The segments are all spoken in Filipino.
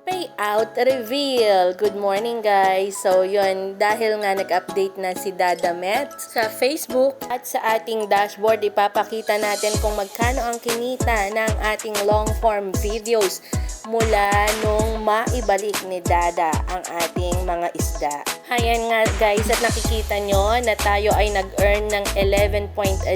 Payout reveal. Good morning guys. So yun, dahil nga nag-update na si Dada Met sa Facebook at sa ating dashboard, ipapakita natin kung magkano ang kinita ng ating long form videos mula nung maibalik ni Dada ang ating mga isda. Ayan nga guys, at nakikita nyo na tayo ay nag-earn ng $11.08.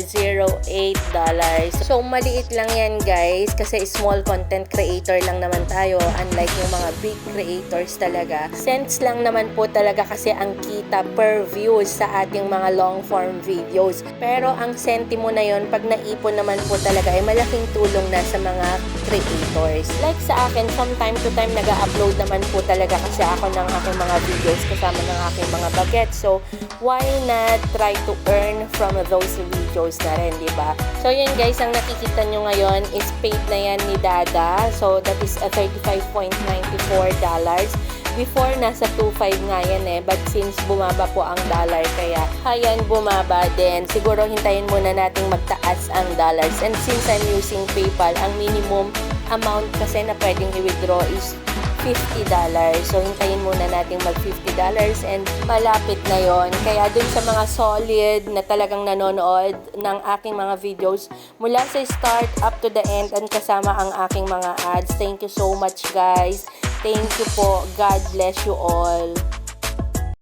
So maliit lang yan guys kasi small content creator lang naman tayo, unlike yung mga big creators talaga. Cents lang naman po talaga kasi ang kita per views sa ating mga long form videos. Pero ang sentimo na yon pag naipon naman po talaga ay malaking tulong na sa mga creators. Like sa akin, from time to time nag-upload naman po talaga kasi ako ng aking mga videos kasama ng aking mga bagets. So why not try to earn from those videos na rin, diba? So yun guys, ang nakikita nyo ngayon is paid na yan ni Dada. So that is a $35.94. Before, nasa 2.5 nga yan but since bumaba po ang dollar, kaya ayan, bumaba din. Siguro hintayin muna nating magtaas ang dollars. And since I'm using PayPal, ang minimum amount kasi na pwedeng i-withdraw is $50. So hintayin muna nating mag $50 and malapit na yon. Kaya dun sa mga solid na talagang nanonood ng aking mga videos mula sa start up to the end and kasama ang aking mga ads, thank you so much guys. Thank you po. God bless you all.